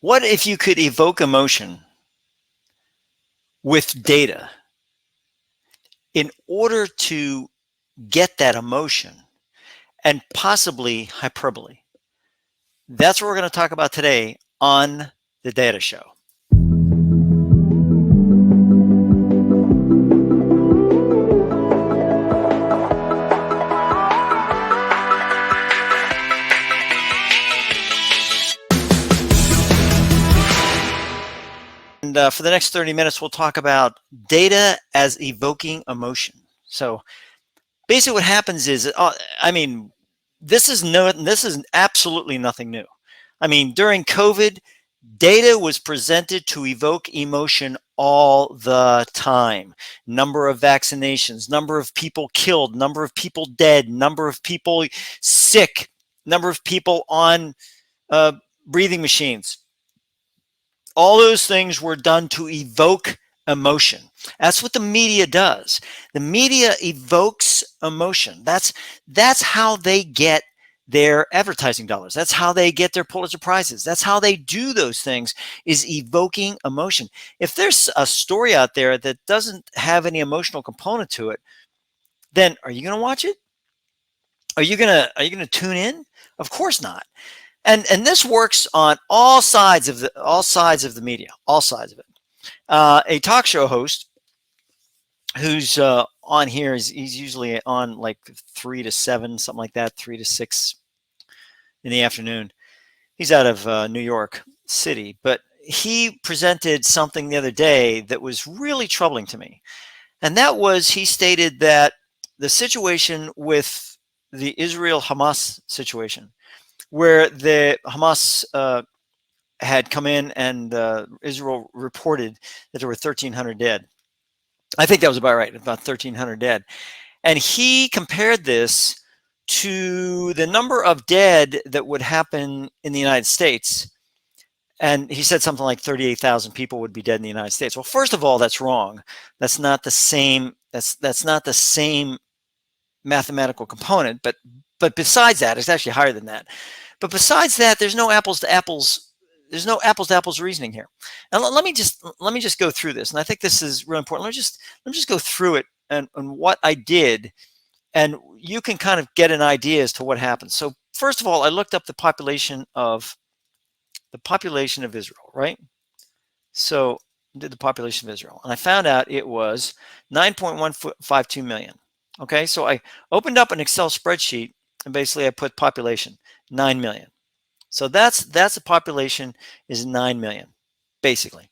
What if you could evoke emotion with data in order to get that emotion and possibly hyperbole? That's what we're going to talk about today on the Data Show. And for the next 30 minutes, we'll talk about data as evoking emotion. So basically what happens is, this is absolutely nothing new. I mean, during COVID, data was presented to evoke emotion all the time. Number of vaccinations, number of people killed, number of people dead, number of people sick, number of people on breathing machines. All those things were done to evoke emotion. That's what the media does. The media evokes emotion. That's how they get their advertising dollars. That's how they get their Pulitzer Prizes. That's how they do those things, is evoking emotion. If there's a story out there that doesn't have any emotional component to it, then are you going to watch it? Are you going to tune in? Of course not. And this works on all sides of the media, all sides of it. A talk show host who's on here he's usually on like 3 to 7, something like that, 3 to 6 in the afternoon. He's out of New York City, but he presented something the other day that was really troubling to me. And that was, he stated that the situation with the Israel-Hamas situation, where the Hamas had come in and Israel reported that there were 1,300 dead. I think that was about right, about 1,300 dead. And he compared this to the number of dead that would happen in the United States. And he said something like 38,000 people would be dead in the United States. Well, first of all, that's wrong. That's not the same. That's not the same mathematical component. But besides that, it's actually higher than that. But besides that, there's no apples to apples. There's no apples to apples reasoning here. And let me just go through this. And I think this is really important. Let me just go through it and what I did, and you can kind of get an idea as to what happens. So first of all, I looked up the population of Israel, right? So I did the population of Israel, and I found out it was 9.152 million. Okay, so I opened up an Excel spreadsheet, and basically I put population 9 million. So that's the population is 9 million, basically.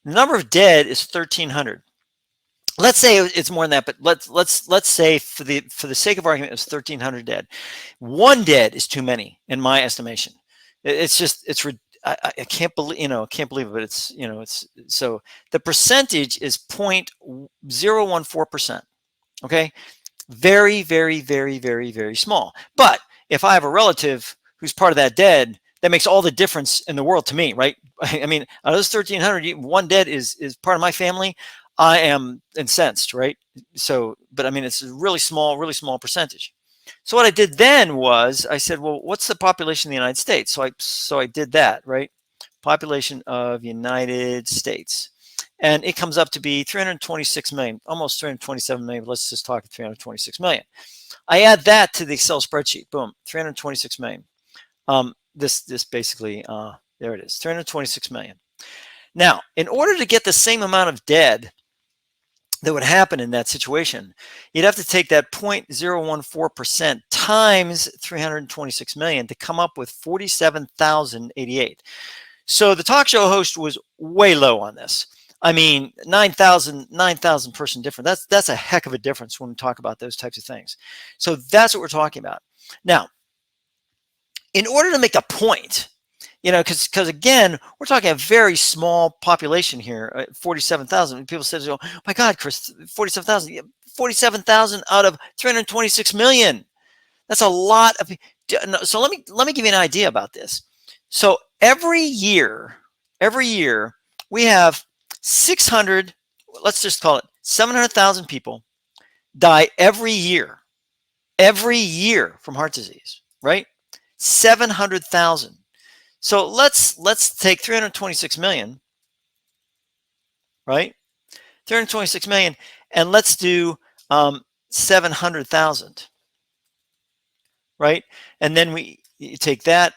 The number of dead is 1,300. Let's say it's more than that, but let's say for the sake of argument, it's 1,300 dead. One dead is too many in my estimation. I can't believe it, but it's so the percentage is 0.014%. Okay, very, very, very, very, very small. But if I have a relative who's part of that dead, that makes all the difference in the world to me, right? I mean, out of those 1,300, one dead is part of my family. I am incensed, right? So, but I mean, it's a really small percentage. So what I did then was I said, well, what's the population of the United States? So I did that, right? Population of United States. And it comes up to be 326 million, almost 327 million. Let's just talk 326 million. I add that to the Excel spreadsheet. Boom, 326 million. This basically, there it is, 326 million. Now, in order to get the same amount of dead that would happen in that situation, you'd have to take that 0.014% times 326 million to come up with 47,088. So the talk show host was way low on this. I mean, 9,000 person difference. That's a heck of a difference when we talk about those types of things. So that's what we're talking about. Now, in order to make a point, because again, we're talking a very small population here, 47,000. People said, "Oh my God, Chris, 47,000, 47,000 out of 326 million. That's a lot of." So let me give you an idea about this. So every year we have 600. Let's just call it 700,000 people die every year from heart disease, right? 700,000. So let's take 326 million, right? 326 million, and let's do 700,000, right? And then you take that,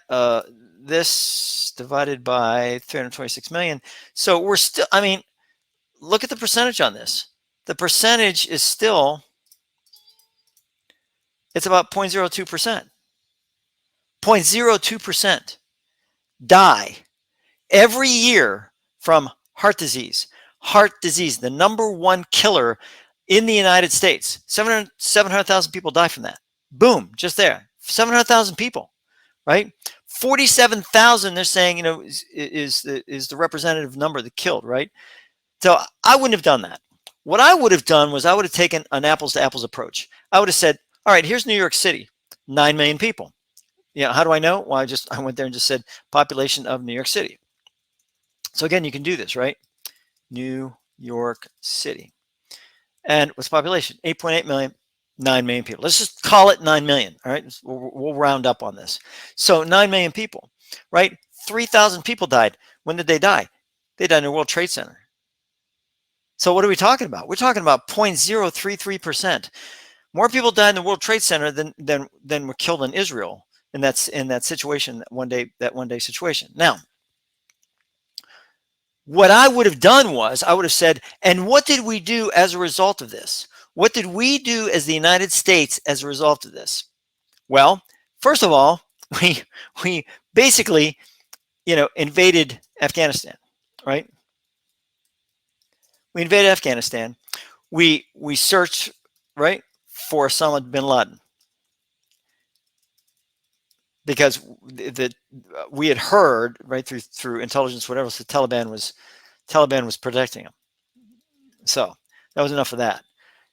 this divided by 326 million. So we're still, I mean, look at the percentage on this. The percentage is still, it's about 0.02%. 0.02% die every year from heart disease. Heart disease, the number one killer in the United States. 700,000 people die from that. Boom, just there. 700,000 people, right? 47,000, they're saying, is the representative number that killed, right? So I wouldn't have done that. What I would have done was I would have taken an apples to apples approach. I would have said, all right, here's New York City, 9 million people. How do I know? Well, I went there and just said population of New York City. So again, you can do this, right? New York City. And what's the population? 8.8 million, 9 million people. Let's just call it 9 million, all right? We'll round up on this. So 9 million people, right? 3,000 people died. When did they die? They died in the World Trade Center. So what are we talking about? We're talking about 0.033%. More people died in the World Trade Center than were killed in Israel in that situation, that one day situation. Now, what I would have done was I would have said, and what did we do as a result of this? What did we do as the United States as a result of this? Well, first of all, we basically, invaded Afghanistan, right? We invaded Afghanistan. We searched, right, for Osama bin Laden, because we had heard, right, through intelligence, whatever, so Taliban was protecting him. So that was enough of that.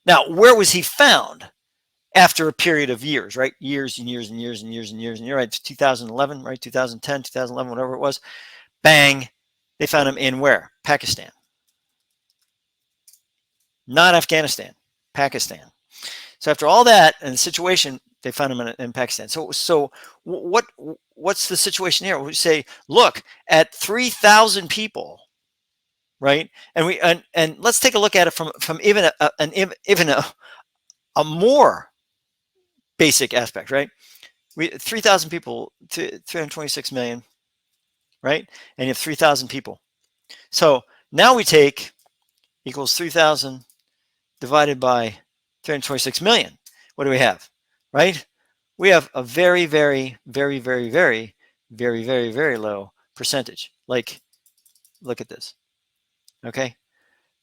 Now, where was he found after a period of years, right? Years and years and years and years and years and years, right? 2011, right? 2010, 2011, whatever it was. Bang, they found him in where? Pakistan. Not Afghanistan, Pakistan. So after all that and the situation, they found him in Pakistan. So what's the situation here? We say, look, at 3,000 people, right? And let's take a look at it from even a more basic aspect, right? 3,000 people to 326 million, right? And you have 3,000 people. So now we take equals 3,000 divided by 326 million. What do we have, right? We have a very, very, very, very, very, very, very, very low percentage. Like, look at this, okay?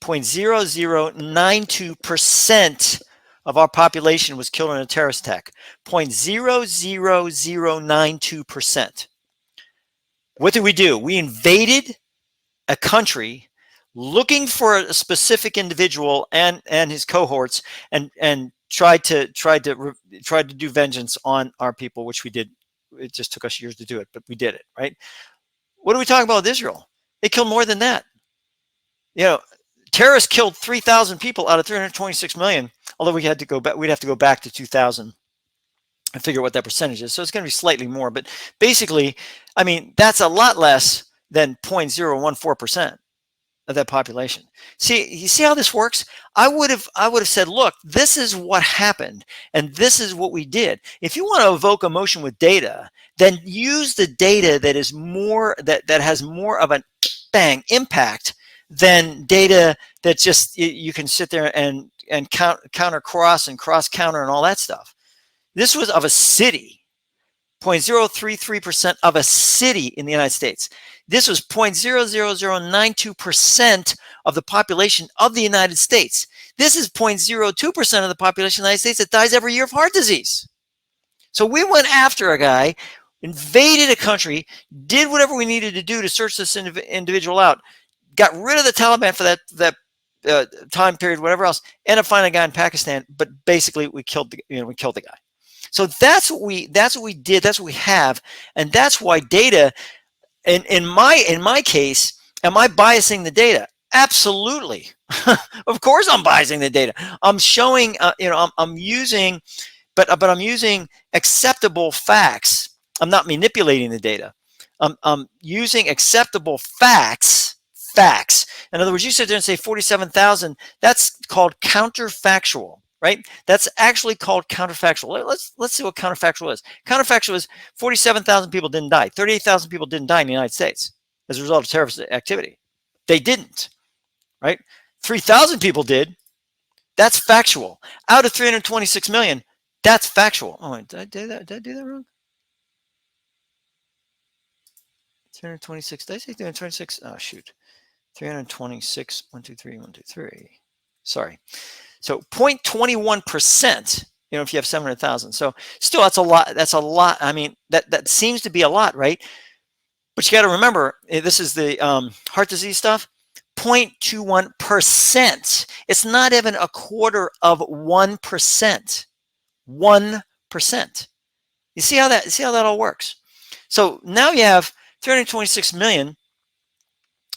0.0092% of our population was killed in a terrorist attack. 0.00092%. What did we do? We invaded a country looking for a specific individual and his cohorts, and tried to do vengeance on our people, which we did. It just took us years to do it, but we did it, right? What are we talking about with Israel? They killed more than that. Terrorists killed 3,000 people out of 326 million. Although we'd have to go back to 2000 and figure what that percentage is. So it's going to be slightly more, but basically, I mean, that's a lot less than 0.014% of that population. You see how this works? I would have said, look, this is what happened, and this is what we did. If you want to evoke emotion with data, then use the data that is that has more of a bang impact than data that just you can sit there and counter cross and cross counter and all that stuff. This was of a city, 0.033% of a city in the United States. This was 0.00092% of the population of the United States. This is 0.02% of the population of the United States that dies every year of heart disease. So we went after a guy, invaded a country, did whatever we needed to do to search this individual out, got rid of the Taliban for that time period, whatever else, ended up finding a guy in Pakistan, but basically we killed the guy. So that's what we did. That's what we have, and that's why data. In my case, am I biasing the data? Absolutely. Of course, I'm biasing the data. I'm showing, I'm using, but I'm using acceptable facts. I'm not manipulating the data. using acceptable facts. Facts. In other words, you sit there and say 47,000. That's called counterfactual, right? That's actually called counterfactual. Let's see what counterfactual is. Counterfactual is 47,000 people didn't die. 38,000 people didn't die in the United States as a result of terrorist activity. They didn't, right? 3,000 people did. That's factual. Out of 326 million, that's factual. Oh, did I do that? Did I do that wrong? 326. Did I say 326? Oh, shoot. 326. 1, 2, 3, 1, 2, 3. Sorry. So 0.21%, if you have 700,000. So still, that's a lot. That's a lot. I mean, that seems to be a lot, right? But you got to remember, this is the heart disease stuff. 0.21%. It's not even a quarter of 1%. 1%. You see how that all works? So now you have 326 million,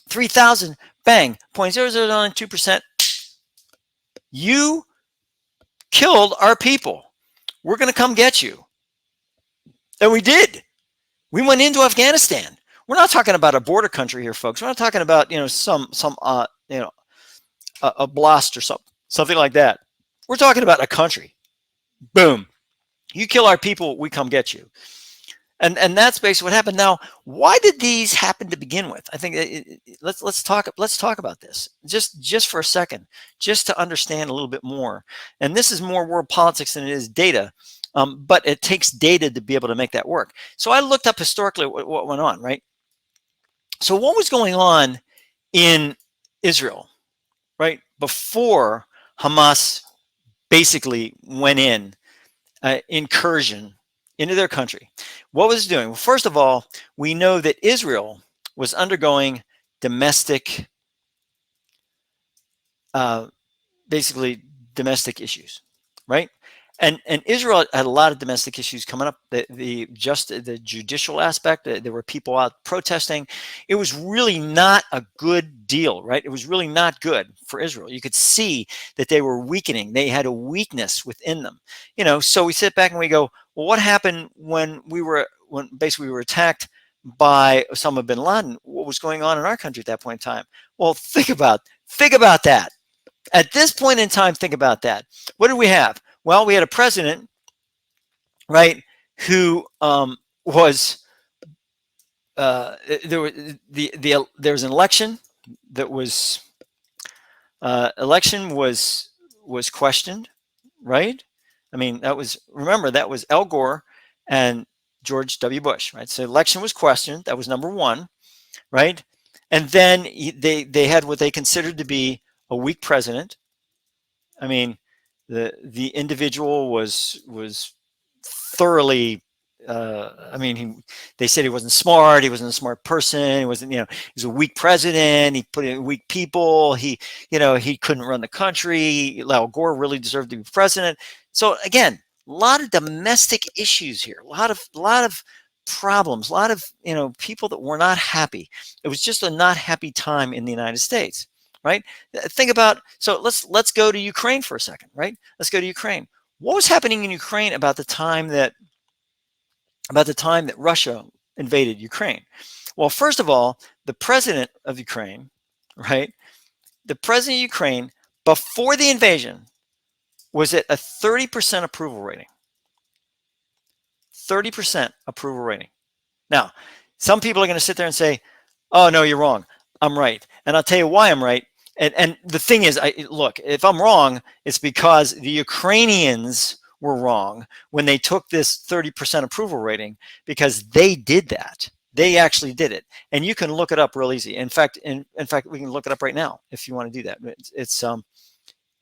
3,000, bang, 0.0092%. You killed our people. We're going to come get you. And we did. We went into Afghanistan. We're not talking about a border country here, folks. We're not talking about, some a blast or something like that. We're talking about a country. Boom. You kill our people, we come get you. And that's basically what happened. Now, why did these happen to begin with? I think let's talk about this just for a second, just to understand a little bit more. And this is more world politics than it is data, but it takes data to be able to make that work. So I looked up historically what went on, right? So what was going on in Israel, right, before Hamas basically went in, incursion into their country? What was it doing? Well, first of all, we know that Israel was undergoing domestic, basically domestic issues, right? And Israel had a lot of domestic issues coming up. The judicial aspect, there were people out protesting. It was really not a good deal, right? It was really not good for Israel. You could see that they were weakening. They had a weakness within them. So we sit back and we go, well, what happened when basically we were attacked by Osama bin Laden? What was going on in our country at that point in time? Well, think about that. At this point in time, think about that. What did we have? Well, we had a president, right, who was there was an election that was questioned, right? I mean, that was Al Gore and George W. Bush, right? So election was questioned. That was number one, right? And then they had what they considered to be a weak president. I mean, the individual was thoroughly. They said he wasn't smart. He wasn't a smart person. He wasn't. He was a weak president. He put in weak people. He couldn't run the country. Al Gore really deserved to be president. So again, a lot of domestic issues here. A lot of problems. A lot of people that were not happy. It was just a not happy time in the United States. Right? Think about, so let's go to Ukraine for a second, right? Let's go to Ukraine. What was happening in Ukraine about the time that Russia invaded Ukraine? Well, first of all, the president of Ukraine, right? The president of Ukraine before the invasion was at a 30% approval rating. 30% approval rating. Now, some people are going to sit there and say, "Oh no, you're wrong. I'm right." And I'll tell you why I'm right. And the thing is, look, if I'm wrong, it's because the Ukrainians were wrong when they took this 30% approval rating, because they did that. They actually did it. And you can look it up real easy. In fact, we can look it up right now if you want to do that.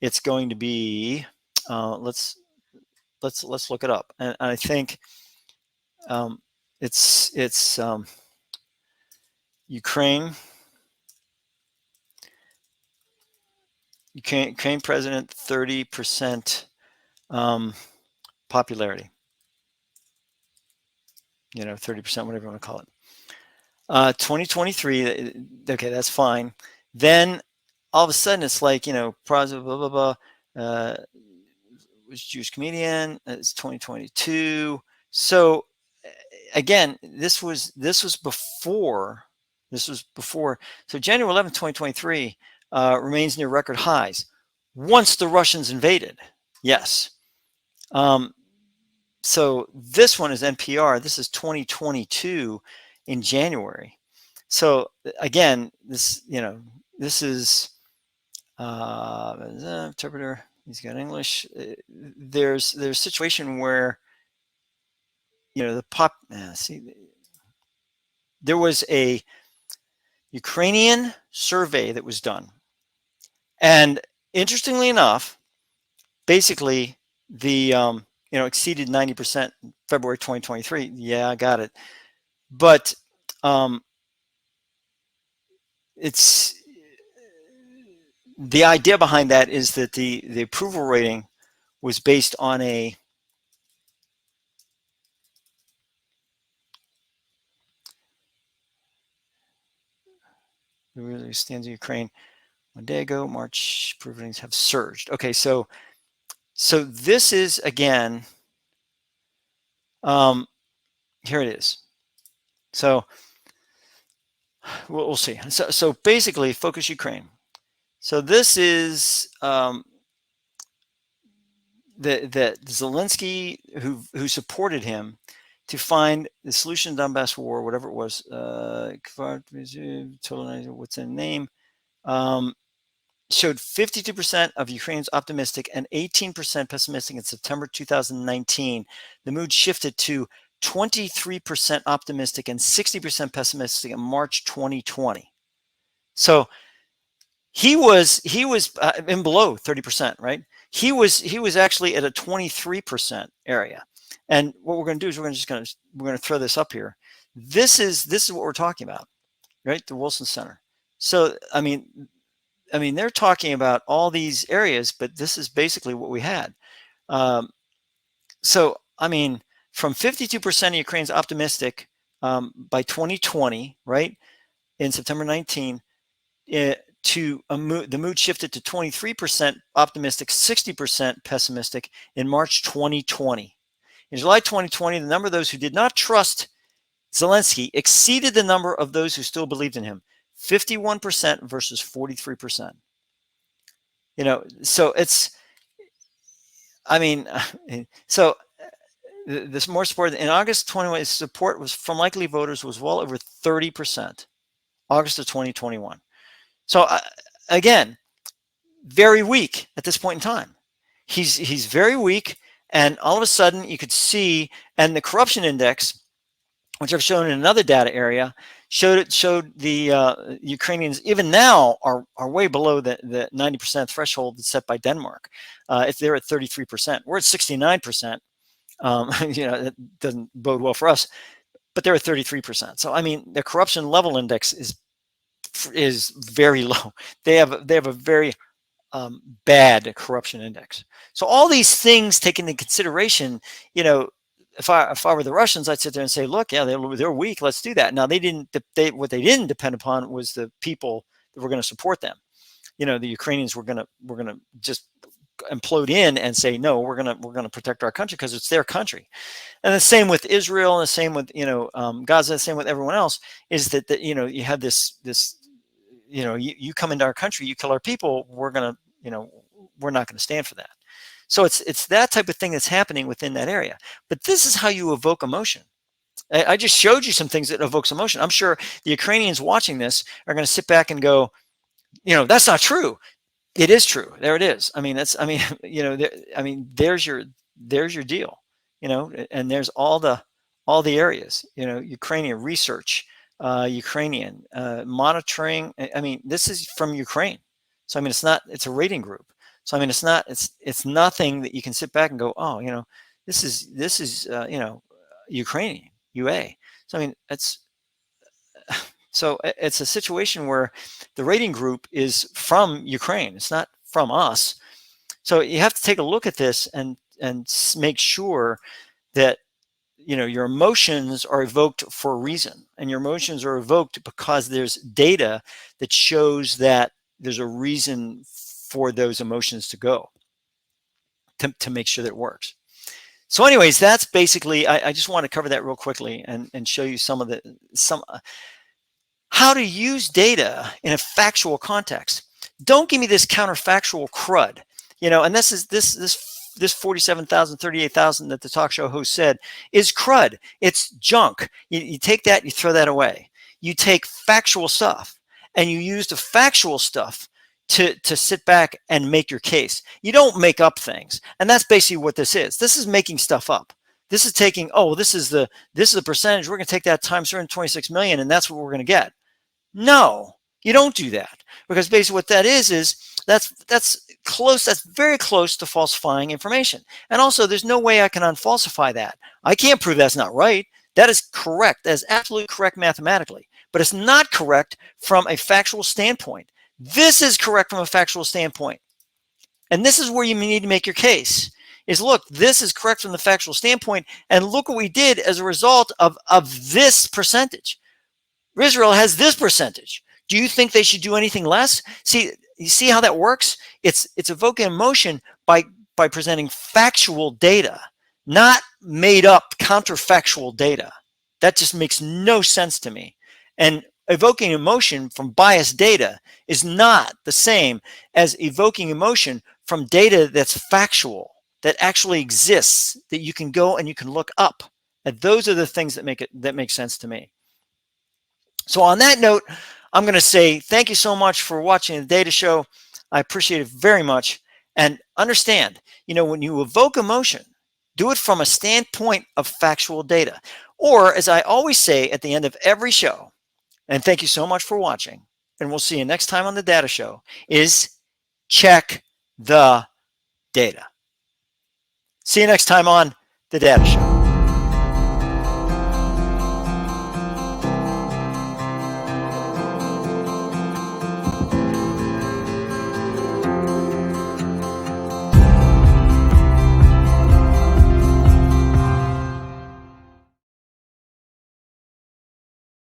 It's going to be, let's look it up. And I think it's Ukraine president, 30% popularity. 30%, whatever you want to call it. 2023. Okay, that's fine. Then all of a sudden, it's like blah blah blah. Was Jewish comedian. It's 2022. So again, this was before. So January 11th, 2023 remains near record highs. Once the Russians invaded, yes. So this one is NPR. This is 2022 in January. So again, this is interpreter. He's got English. There's a situation where the there was a Ukrainian survey that was done, and interestingly enough, basically the exceeded 90% February 2023. Yeah, I got it. But it's the idea behind that is that the approval rating was based on a really stands in Ukraine 1 day ago. March approval ratings have surged. Okay, so this is again. Here it is. So we'll see. So basically, focus Ukraine. So this is that Zelensky, who supported him to find the solution to Donbass war, whatever it was, what's the name, showed 52% of Ukrainians optimistic and 18% pessimistic in September 2019. The mood shifted to 23% optimistic and 60% pessimistic in March 2020. So he was in below 30%, right? He was actually at a 23% area. And what we're going to do is we're going to throw this up here. This is what we're talking about, right? The Wilson Center. So I mean they're talking about all these areas, but this is basically what we had. So I mean, from 52% of Ukrainians optimistic by 2020, right, in September 19, the mood shifted to 23% optimistic, 60% pessimistic in March 2020. In July 2020, the number of those who did not trust Zelensky exceeded the number of those who still believed in him, 51% versus 43%. So it's, I mean, so this more support in August 21, support was from likely voters was well over 30%, August of 2021. So again, very weak at this point in time. He's very weak, and all of a sudden you could see, and the corruption index, which I've shown in another data area, showed the Ukrainians even now are way below the 90% threshold that's set by Denmark. If they're at 33%, we're at 69%. That doesn't bode well for us, but they're at 33%. So I mean, the corruption level index is very low. They have a very bad corruption index. So all these things taken into consideration, if I were the Russians, I'd sit there and say, look, yeah, they're weak. Let's do that. Now what they didn't depend upon was the people that were going to support them. The Ukrainians were going to just implode in and say, no, we're going to protect our country because it's their country. And the same with Israel, and the same with Gaza, the same with everyone else, is that you have this you come into our country, you kill our people, we're not going to stand for that. So it's that type of thing that's happening within that area. But this is how you evoke emotion. I just showed you some things that evokes emotion. I'm sure the Ukrainians watching this are going to sit back and go, that's not true. It is true. There it is. I mean, there's your deal, and there's all the areas, Ukrainian research, Ukrainian monitoring. I mean, this is from Ukraine. So, I mean, it's a rating group. So, I mean, it's nothing that you can sit back and go, oh, this is Ukrainian UA. So, I mean, it's a situation where the rating group is from Ukraine. It's not from us. So you have to take a look at this and make sure that your emotions are evoked for a reason, and your emotions are evoked because there's data that shows that there's a reason for those emotions to go to make sure that it works. So anyways, that's basically, I just want to cover that real quickly and show you some of the, how to use data in a factual context. Don't give me this counterfactual crud, and this 47,000, 38,000 that the talk show host said is crud. It's junk. You take that, you throw that away. You take factual stuff and you use the factual stuff to sit back and make your case. You don't make up things. And that's basically what this is. This is making stuff up. This is taking, this is the percentage. We're going to take that times 126 million and that's what we're going to get. No, you don't do that, because basically what that is that's close. That's very close to falsifying information. And also, there's no way I can unfalsify that. I can't prove that's not right. That is correct. That is absolutely correct mathematically, but it's not correct from a factual standpoint. This is correct from a factual standpoint. And this is where you need to make your case. Is look, this is correct from the factual standpoint, and look what we did as a result of this percentage. Israel has this percentage. Do you think they should do anything less? See, you see how that works? It's evoking emotion by presenting factual data, not made up counterfactual data. That just makes no sense to me. And evoking emotion from biased data is not the same as evoking emotion from data that's factual, that actually exists, that you can go and you can look up. And those are the things that make sense to me. So on that note, I'm going to say thank you so much for watching the Data Show. I appreciate it very much. And understand, when you evoke emotion, do it from a standpoint of factual data. Or, as I always say at the end of every show, and thank you so much for watching, and we'll see you next time on the Data Show, is check the data. See you next time on the Data Show.